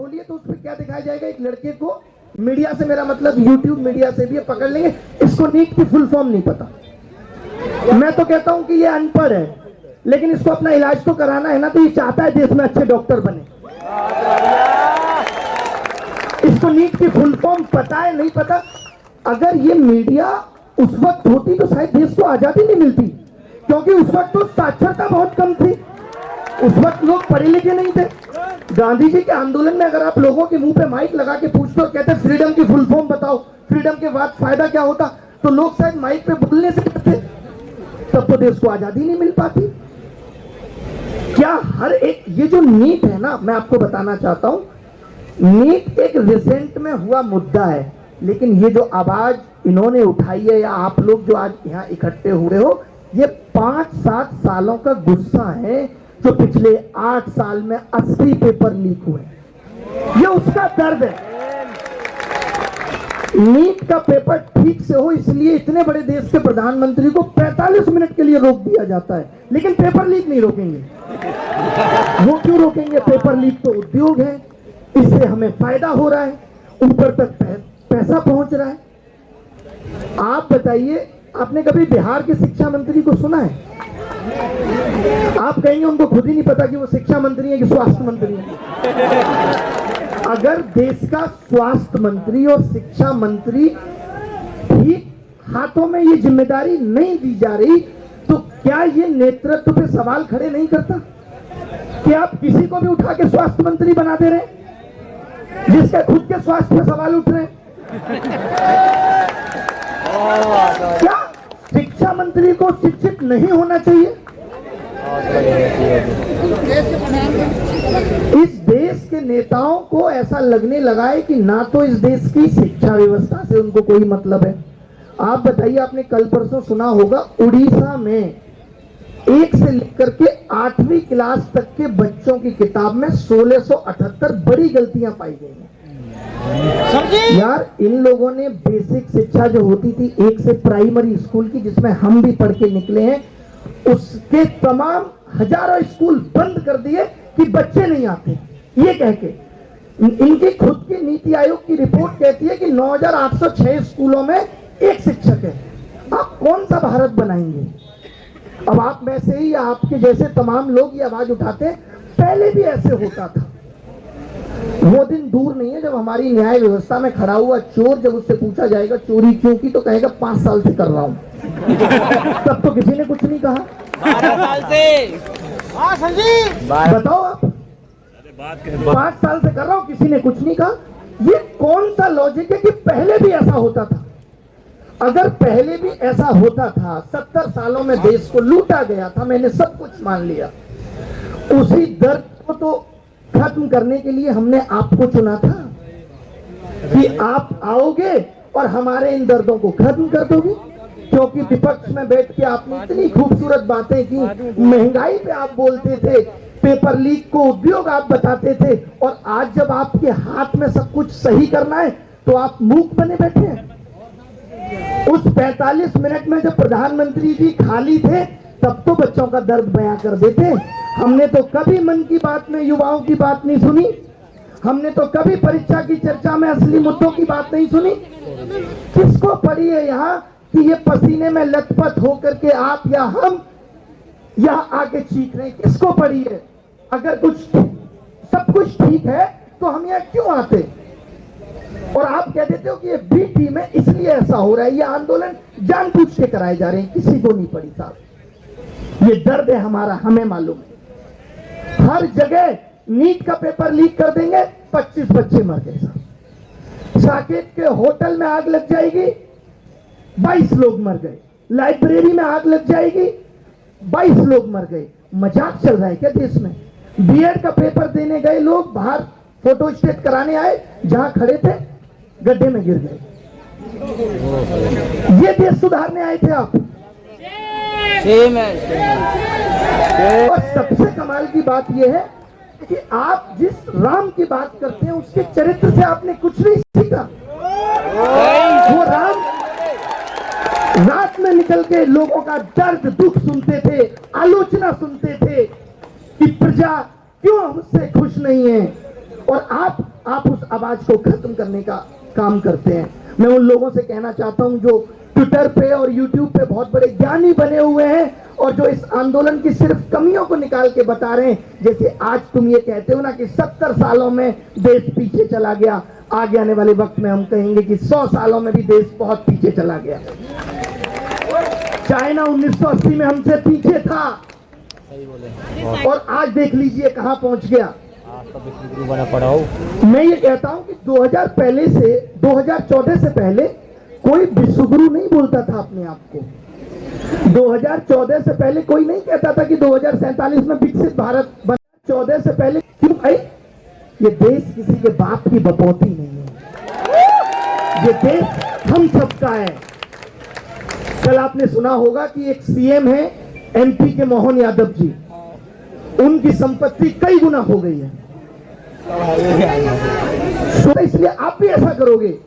खोलिए तो उसमें क्या दिखाया जाएगा, एक लड़के को मीडिया से, मेरा मतलब यूट्यूब मीडिया से भी पकड़ लेंगे, इसको नीट की फुल फॉर्म नहीं पता। मैं तो कहता हूं कि ये अनपढ़ है, लेकिन इसको अपना इलाज तो कराना है ना, तो ये चाहता है देश में अच्छे डॉक्टर बने। इसको नीट की फुल फॉर्म पता है नहीं पता। अगर ये मीडिया उस वक्त होती तो शायद देश को आजादी नहीं मिलती, क्योंकि उस वक्त तो साक्षरता बहुत कम थी, उस वक्त लोग पढ़े लिखे नहीं थे। गांधी जी के आंदोलन में अगर आप लोगों के मुंह पे माइक लगा के पूछते और कहते फ्रीडम की फुल फॉर्म बताओ, फ्रीडम के बाद फायदा क्या होता, तो लोग शायद माइक पे बोलने से करते, तब तो देश को आजादी नहीं मिल पाती। क्या हर एक ये जो नीट है ना, मैं आपको बताना चाहता हूं, नीट एक रिसेंट में हुआ मुद्दा है, लेकिन ये जो आवाज इन्होंने उठाई है या आप लोग जो आज यहाँ इकट्ठे हुए हो, ये 5-7 सालों का गुस्सा है, जो पिछले 8 साल में 80 पेपर लीक हुए, ये उसका दर्द है। नीट का पेपर ठीक से हो, इसलिए इतने बड़े देश के प्रधानमंत्री को 45 मिनट के लिए रोक दिया जाता है, लेकिन पेपर लीक नहीं रोकेंगे। वो क्यों रोकेंगे? पेपर लीक तो उद्योग है, इससे हमें फायदा हो रहा है, ऊपर तक पैसा पहुंच रहा है। आप बताइए, आपने कभी बिहार के शिक्षा मंत्री को सुना है? आप कहेंगे उनको खुद ही नहीं पता कि वो शिक्षा मंत्री है कि स्वास्थ्य मंत्री है। अगर देश का स्वास्थ्य मंत्री और शिक्षा मंत्री ठीक हाथों में ये जिम्मेदारी नहीं दी जा रही, तो क्या ये नेतृत्व पे सवाल खड़े नहीं करता कि आप किसी को भी उठा के स्वास्थ्य मंत्री बना दे रहे, जिसके खुद के स्वास्थ्य पे सवाल उठ रहे हैं? क्या शिक्षा मंत्री को शिक्षित नहीं होना चाहिए? इस देश के नेताओं को ऐसा लगने लगा है कि ना तो इस देश की शिक्षा व्यवस्था से उनको कोई मतलब है। आप बताइए, आपने कल परसों सुना होगा, उड़ीसा में 1 से लेकर के 8वीं क्लास तक के बच्चों की किताब में 1678 बड़ी गलतियां पाई गई हैं। यार, इन लोगों ने बेसिक शिक्षा जो होती थी 1 से प्राइमरी स्कूल की, जिसमें हम भी पढ़ के निकले हैं, उसके तमाम हजारों स्कूल बंद कर दिए कि बच्चे नहीं आते, ये कह के। इनकी खुद की नीति आयोग की रिपोर्ट कहती है कि 9806 स्कूलों में 1 शिक्षक है। आप कौन सा भारत बनाएंगे? अब आप में से ही, आपके जैसे तमाम लोग ये आवाज उठाते हैं, पहले भी ऐसे होता था। वो दिन दूर नहीं है जब हमारी न्याय व्यवस्था में खड़ा हुआ चोर, जब उससे पूछा जाएगा चोरी क्यों की, तो कहेगा 5 साल से कर रहा हूं। तब तो किसी ने कुछ नहीं कहा। 12 साल से। हाँ संजीव, बताओ आप, 5 साल से कर रहा हूं, किसी ने कुछ नहीं कहा। ये कौन सा लॉजिक है कि पहले भी ऐसा होता था? अगर पहले भी ऐसा होता था, 70 सालों में देश को लूटा गया था, मैंने सब कुछ मान लिया, उसी दर्द को तो खत्म करने के लिए हमने आपको चुना था कि आप आओगे और हमारे इन दर्दों को खत्म कर दोगे। क्योंकि विपक्ष में बैठ के आपने इतनी खूबसूरत बातें की, महंगाई पे आप बोलते थे, पेपर लीक को उद्योग आप बताते थे, और आज जब आपके हाथ में सब कुछ सही करना है तो आप मूक बने बैठे हैं। उस 45 मिनट में जब प्रधानमंत्री जी खाली थे, तब तो बच्चों का दर्द बयां कर देते। हमने तो कभी मन की बात में युवाओं की बात नहीं सुनी, हमने तो कभी परीक्षा की चर्चा में असली मुद्दों की बात नहीं सुनी। किसको पड़ी है यहाँ कि ये पसीने में लथपथ होकर के आप या हम यहाँ आके चीख रहे हैं? किसको पड़ी है? अगर सब कुछ ठीक है तो हम यहाँ क्यों आते? और आप कह देते हो कि ये बी टीम है इसलिए ऐसा हो रहा है। ये आंदोलन जानबूझ के कराए जा रहे हैं, किसी को नहीं पड़ी साहब। ये दर्द है हमारा, हमें मालूम है। हर जगह नीट का पेपर लीक कर देंगे, 25 बच्चे मर गए साहब। साकेत के होटल में आग लग जाएगी, 22 लोग मर गए। लाइब्रेरी में आग लग जाएगी, 22 लोग मर गए। मजाक चल रहा है क्या देश में? बीएड का पेपर देने गए लोग बाहर फोटो स्टेट कराने आए, जहां खड़े थे गड्ढे में गिर गए। ये देश सुधारने आए थे आप? और सबसे कमाल की बात यह है कि आप जिस राम की बात करते हैं उसके चरित्र से आपने कुछ नहीं सीखा। वो राम रात में निकल के लोगों का दर्द दुख सुनते थे, आलोचना सुनते थे कि प्रजा क्यों हमसे खुश नहीं है, और आप उस आवाज को खत्म करने का काम करते हैं। मैं उन लोगों से कहना चाहता हूं जो ट्विटर पे और यूट्यूब पे बहुत बड़े ज्ञानी बने हुए हैं और जो इस आंदोलन की सिर्फ कमियों को निकाल के बता रहे हैं, जैसे आज तुम ये कहते हो ना कि 70 सालों में देश पीछे चला गया, आगे आने वाले वक्त में हम कहेंगे कि 100 सालों में भी देश बहुत पीछे चला गया। चाइना 1980 में हमसे पीछे था और आज देख लीजिए कहां पहुंच गया। बना पड़ा हो। मैं ये कहता हूं कि 2014 से पहले कोई विश्वगुरु नहीं बोलता था अपने आप को। 2014 से पहले कोई नहीं कहता था कि 2047 में विकसित भारत बना। 14 से पहले क्यों भाई? ये देश किसी के बाप की बपौती नहीं है, ये देश हम सबका है। कल आपने सुना होगा कि एक सीएम है एमपी के मोहन यादव जी, उनकी संपत्ति कई गुना हो गई है। तो इसलिए आप भी ऐसा करोगे